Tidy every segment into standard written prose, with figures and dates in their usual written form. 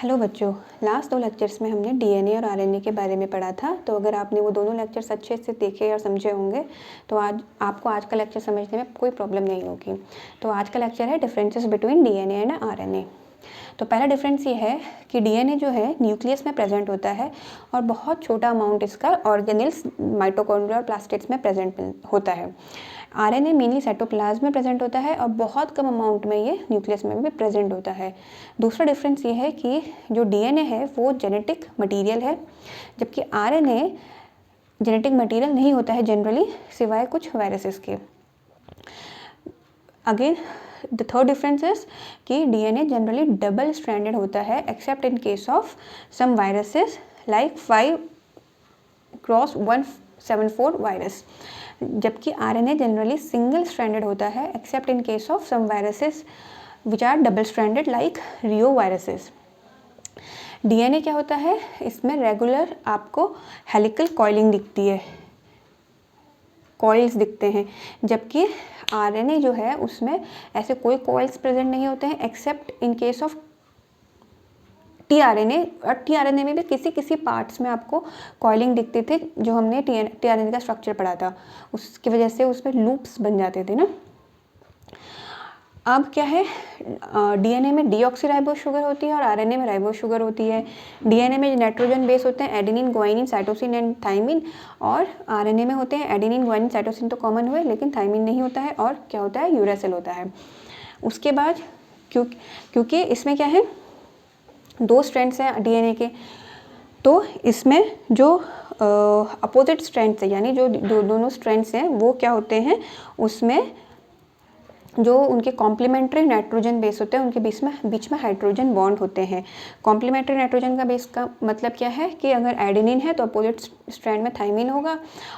Hello बच्चों, last 2 lectures में हमने डीएनए और आरएनए के बारे में पढ़ा था। तो अगर आपने वो दोनों लेक्चर्स अच्छे से देखे और समझे होंगे तो आज आपको आज का लेक्चर समझने में कोई प्रॉब्लम नहीं होगी। तो आज का लेक्चर है differences between DNA and RNA. तो पहला डिफरेंस ये है कि डीएनए जो है न्यूक्लियस में प्रेजेंट होता है और बहुत छोटा अमाउंट इसका ऑर्गेनेल्स, माइटोकॉन्ड्रिया और प्लास्टिड्स में प्रेजेंट होता है। आरएनए मेनली साइटोप्लाज्म में प्रेजेंट होता है और बहुत कम अमाउंट में ये न्यूक्लियस में भी प्रेजेंट होता है। दूसरा डिफरेंस ये है कि जो डीएनए है वो जेनेटिक मटेरियल है, जबकि आरएनए जेनेटिक मटेरियल नहीं होता है जनरली, सिवाय कुछ वायरसेस के। Again the third difference is कि डीएनए जनरली डबल स्ट्रैंडेड होता है except in case of some viruses like 5x174 virus, जबकि आरएनए जनरली सिंगल स्ट्रैंडेड होता है except in case of some viruses which are double stranded like reo viruses. DNA क्या होता है, इसमें regular आपको हेलिकल कॉइलिंग दिखती है, कॉइल्स दिखते हैं, जबकि आरएनए जो है उसमें ऐसे कोई कॉइल्स प्रेजेंट नहीं होते हैं accept in case of tRNA. और टीआरएनए में भी किसी किसी पार्ट्स में आपको कॉइलिंग दिखती थी, जो हमने टीआरएनए का स्ट्रक्चर पढ़ा था, उसकी वजह से उसमें लूप्स बन जाते थे ना। अब क्या है, डीएनए में डीऑक्सीराइबोस शुगर होती है और आरएनए में राइबोस शुगर होती है। डीएनए में नाइट्रोजन बेस होते हैं adenine, guanine, cytosine and thymine, और आरएनए में होते हैं एडेनिन, ग्वाइनिन, साइटोसिन तो कॉमन हुए, लेकिन थाइमिन नहीं होता है, और क्या होता है, यूरेसिल होता है। उसके बाद क्योंकि इसमें क्या है, 2 स्ट्रैंड्स हैं डीएनए के, तो इसमें जो अपोजिट स्ट्रैंड्स है, यानी जो दोनों स्ट्रैंड्स हैं वो क्या होते हैं, उसमें जो उनके कॉम्प्लीमेंट्री नाइट्रोजन बेस होते हैं उनके बीच में हाइड्रोजन बॉन्ड होते हैं। कॉम्प्लीमेंट्री नाइट्रोजन का बेस का मतलब क्या है कि अगर एडेनिन है तो अपोजिट स्ट्रैंड में थाइमिन होगा,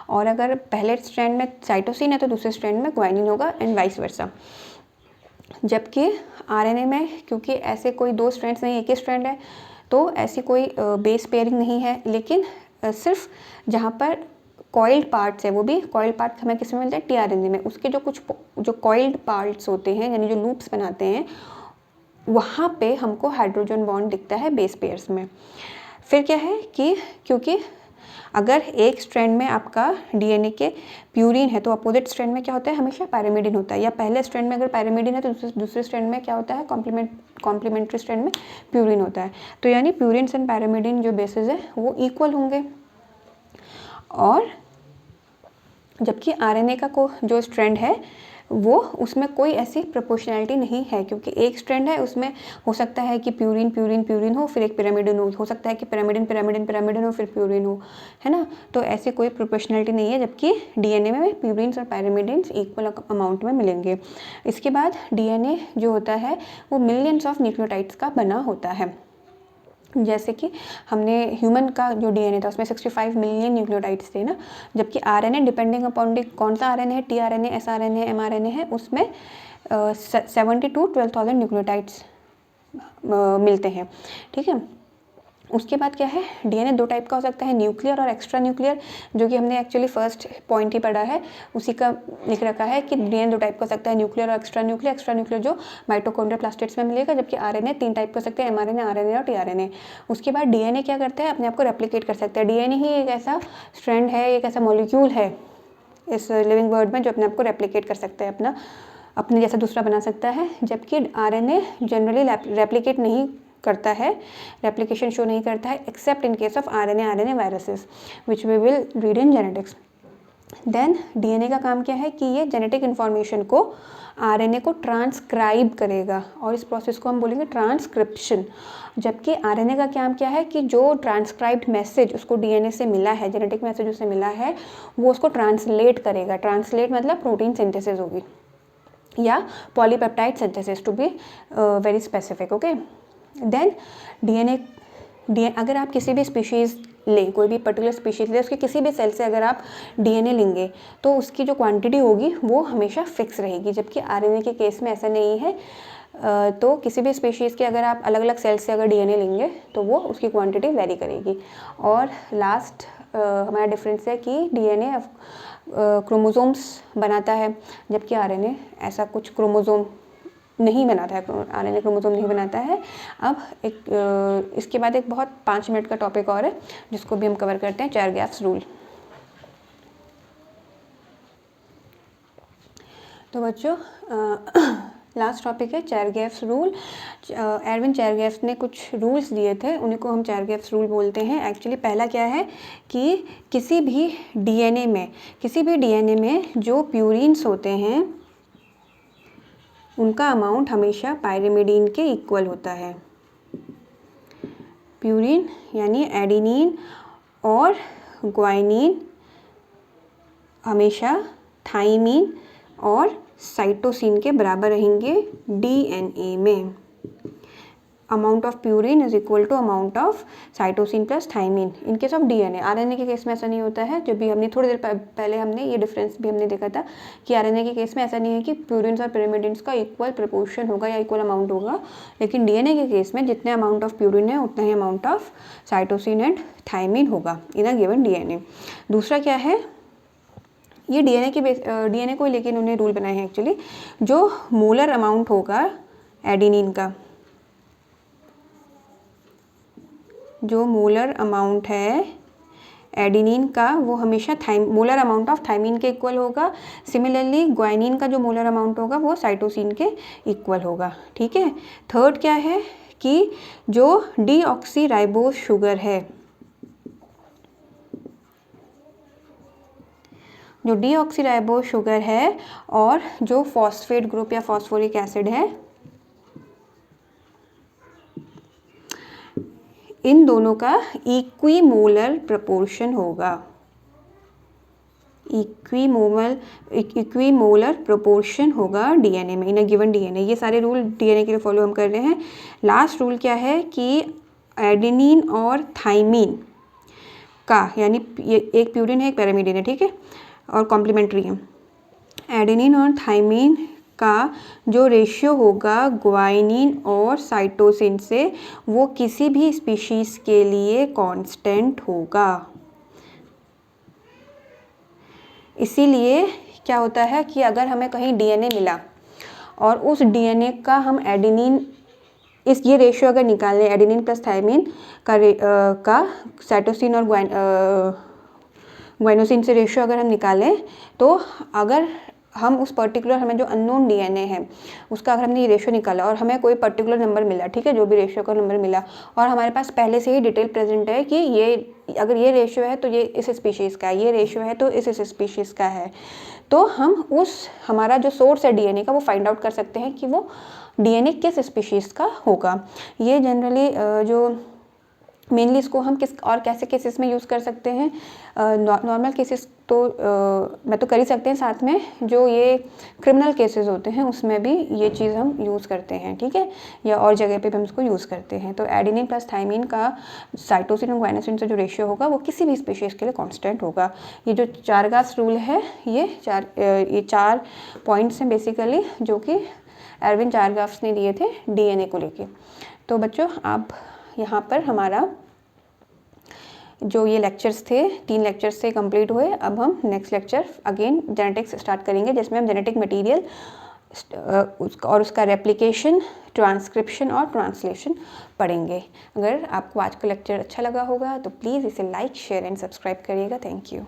और अगर पहले स्ट्रैंड में साइटोसिन है तो दूसरे स्ट्रैंड में ग्वाइनिन होगा, एंड वाइस वर्सा। जबकि आरएनए में क्योंकि ऐसे कोई 2 स्ट्रैंड्स नहीं, एक ही स्ट्रैंड है, तो ऐसी कोई बेस पेयरिंग नहीं है, लेकिन सिर्फ जहाँ पर कॉइल्ड पार्ट्स है, वो भी कॉइल्ड पार्ट हमें किस में मिलते हैं, टीआरएनए में। उसके जो कॉइल्ड पार्ट्स होते हैं, यानी जो लूप्स बनाते हैं, वहाँ पे हमको हाइड्रोजन बॉन्ड दिखता है बेस पेयर्स में। फिर क्या है कि क्योंकि अगर एक स्ट्रैंड में आपका डीएनए के प्यूरिन है तो अपोजिट स्ट्रैंड में क्या होता है, हमेशा पैरामिडिन होता है, या पहले स्ट्रैंड में अगर पैरामिडिन है तो दूसरे स्ट्रैंड में क्या होता है, कॉम्प्लीमेंट्री स्ट्रैंड में प्यूरिन होता है। तो यानी प्यूरिन एंड पैरामिडिन जो बेसिस है वो इक्वल होंगे, और जबकि आरएनए का जो स्ट्रैंड है वो उसमें कोई ऐसी प्रोपोर्शनैलिटी नहीं है, क्योंकि एक स्ट्रैंड है उसमें हो सकता है कि प्यूरिन हो, फिर एक पिरामिडिन हो सकता है कि पिरामिडिन हो, फिर प्यूरिन हो, है ना। तो ऐसी कोई प्रोपोर्शनैलिटी नहीं है, जबकि डीएनए में प्यूरिन्स और पैरामिडिन्स इक्वल अमाउंट में मिलेंगे। इसके बाद डीएनए जो होता है वो मिलियंस ऑफ न्यूक्लियोटाइड्स का बना होता है। जैसे कि हमने ह्यूमन का जो डीएनए था उसमें 65 मिलियन न्यूक्लियोटाइड्स थे ना, जबकि आरएनए डिपेंडिंग अपॉन कौन सा आरएनए है, टीआरएनए, एसआरएनए, एमआरएनए है, उसमें 70 to 12,000 न्यूक्लियोटाइड्स मिलते हैं, ठीक है। उसके बाद क्या है, डीएनए 2 टाइप का हो सकता है, न्यूक्लियर और एक्स्ट्रा न्यूक्लियर, जो कि हमने एक्चुअली फर्स्ट पॉइंट ही पढ़ा है, उसी का लिख रखा है कि डीएनए 2 टाइप का हो सकता है, न्यूक्लियर और एक्स्ट्रा न्यूक्लियर जो माइटोकॉन्ड्रिया प्लास्टिड्स में मिलेगा, जबकि आरएनए 3 टाइप का हो सकते हैं, एमआरएनए, आरएनए और टीआरएनए। उसके बाद डीएनए क्या करता है, अपने आप को रेप्लिकेट कर सकता है। डीएनए ही एक ऐसा स्ट्रैंड है, एक ऐसा मॉलिक्यूल है इस लिविंग वर्ल्ड में जो अपने आप को रेप्लिकेट कर सकता है, अपने जैसा दूसरा बना सकता है, जबकि आरएनए जनरली रेप्लिकेट नहीं करता है, रेप्लिकेशन शो नहीं करता है, except in case of RNA viruses which we will read in genetics. Then DNA का काम क्या है कि ये जेनेटिक इन्फॉर्मेशन को आरएनए को ट्रांसक्राइब करेगा, और इस प्रोसेस को हम बोलेंगे ट्रांसक्रिप्शन। जबकि आरएनए का काम क्या है कि जो ट्रांसक्राइब्ड मैसेज उसको डीएनए से मिला है, जेनेटिक मैसेज उससे मिला है, वो उसको ट्रांसलेट करेगा। ट्रांसलेट मतलब प्रोटीन सिंथेसिस होगी या polypeptide synthesis, to be very specific, okay. Then DNA अगर आप किसी भी स्पीशीज़ लें, कोई भी पर्टिकुलर स्पीशीज़ लें, उसके किसी भी सेल से अगर आप डीएनए लेंगे तो उसकी जो क्वांटिटी होगी वो हमेशा फिक्स रहेगी, जबकि आरएनए के केस में ऐसा नहीं है। तो किसी भी स्पीशीज़ के अगर आप अलग अलग सेल से अगर डीएनए लेंगे तो वो उसकी क्वांटिटी वेरी करेगी। और लास्ट हमारा डिफरेंस है कि डीएनए क्रोमोसोम्स बनाता है, जबकि आरएनए ऐसा कुछ क्रोमोसोम नहीं बनाता है, RNA क्रोमोसोम नहीं बनाता है। अब इसके बाद एक बहुत 5 मिनट का टॉपिक और है जिसको भी हम कवर करते हैं, चेरगैफ्स रूल। तो बच्चों लास्ट टॉपिक है चेरगैफ्स रूल। एरविन चेरगैफ्स ने कुछ रूल्स दिए थे, उन्हीं को हम चेरगैफ्स रूल बोलते हैं। एक्चुअली पहला क्या है कि किसी भी डीएनए में जो प्यूरिन्स होते हैं उनका अमाउंट हमेशा पायरिमिडीन के इक्वल होता है। प्यूरिन यानी एडेनिन और ग्वाइनिन हमेशा थाइमिन और साइटोसिन के बराबर रहेंगे डीएनए में। Amount of purine is equal to amount of cytosine plus thymine in case of DNA. RNA के केस में ऐसा नहीं होता है। जब भी हमने थोड़ी देर पहले हमने ये डिफरेंस भी हमने देखा था कि आरएनए के केस में ऐसा नहीं है कि प्यूरिन्स और पिरिमिडिन्स का इक्वल प्रपोर्शन होगा या इक्वल अमाउंट होगा, लेकिन डीएनए के केस में जितने अमाउंट ऑफ प्यूरिन है उतना ही amount of cytosine and thymine होगा इन अ गिवन डीएनए। दूसरा क्या है, ये डीएनए को लेकर उन्होंने रूल बनाए हैं एक्चुअली। जो मोलर अमाउंट होगा एडेनिन का, जो मोलर अमाउंट है एडेनिन का वो हमेशा मोलर अमाउंट ऑफ थाइमिन के इक्वल होगा। सिमिलरली ग्वाइनिन का जो मोलर अमाउंट होगा वो साइटोसिन के इक्वल होगा। ठीक है। थर्ड क्या है कि जो डीऑक्सीराइबोस शुगर है, जो डीऑक्सीराइबोस शुगर है और जो फॉस्फेट ग्रुप या फॉस्फोरिक एसिड है, इन दोनों का इक्विमोलर प्रोपोर्शन होगा। इक्विमोलर प्रोपोर्शन होगा डीएनए में इन अ गिवन डीएनए। ये सारे रूल डीएनए के लिए फॉलो हम कर रहे हैं। लास्ट रूल क्या है कि एडेनिन और थाइमिन का, यानी एक प्यूरिन है एक पैरामिडिन है, ठीक है, और कॉम्प्लीमेंट्री है। एडेनिन और थाइमिन का जो रेशियो होगा ग्वाइनिन और साइटोसिन से, वो किसी भी स्पीशीज़ के लिए कांस्टेंट होगा। इसीलिए क्या होता है कि अगर हमें कहीं डीएनए मिला और उस डीएनए का हम एडेनिन, ये रेशियो अगर निकालें एडेनिन प्लस थाइमिन का साइटोसिन और ग्वाइनोसिन से रेशियो अगर हम निकालें, तो अगर हम उस पर्टिकुलर, हमें जो अननोन डीएनए है उसका अगर हमने ये रेशियो निकाला और हमें कोई पर्टिकुलर नंबर मिला, ठीक है, जो भी रेशियो का नंबर मिला, और हमारे पास पहले से ही डिटेल प्रेजेंट है कि ये अगर ये रेशियो है तो ये इस स्पीशीज़ का है, ये रेशियो है तो इस स्पीशीज़ का है, तो हम हमारा जो सोर्स है डीएनए का वो फाइंड आउट कर सकते हैं कि वो डीएनए किस स्पीशीज़ का होगा। ये जनरली जो मेनली इसको हम किस और कैसे केसेस में यूज़ कर सकते हैं, नॉर्मल केसेस तो मैं तो कर ही सकते हैं, साथ में जो ये क्रिमिनल केसेस होते हैं उसमें भी ये चीज़ हम यूज़ करते हैं, ठीक है, या और जगह पे भी हम इसको यूज़ करते हैं। तो एडेनिन प्लस थाइमिन का साइटोसिन और ग्वाइनोसिन से जो रेशियो होगा वो किसी भी स्पीशीज़ के लिए कांस्टेंट होगा। ये जो चेरगैफ्स रूल है, ये चार पॉइंट्स हैं बेसिकली जो कि एरविन चेरगैफ्स ने दिए थे डीएनए को लेके। तो बच्चों आप यहाँ पर हमारा जो ये लेक्चर्स थे 3 लेक्चर्स से कंप्लीट हुए। अब हम next lecture again genetics start करेंगे, जिसमें हम जेनेटिक मटेरियल और उसका रेप्लिकेशन, ट्रांसक्रिप्शन और ट्रांसलेशन पढ़ेंगे। अगर आपको आज का लेक्चर अच्छा लगा होगा तो प्लीज़ इसे लाइक, शेयर एंड सब्सक्राइब करिएगा। Thank you.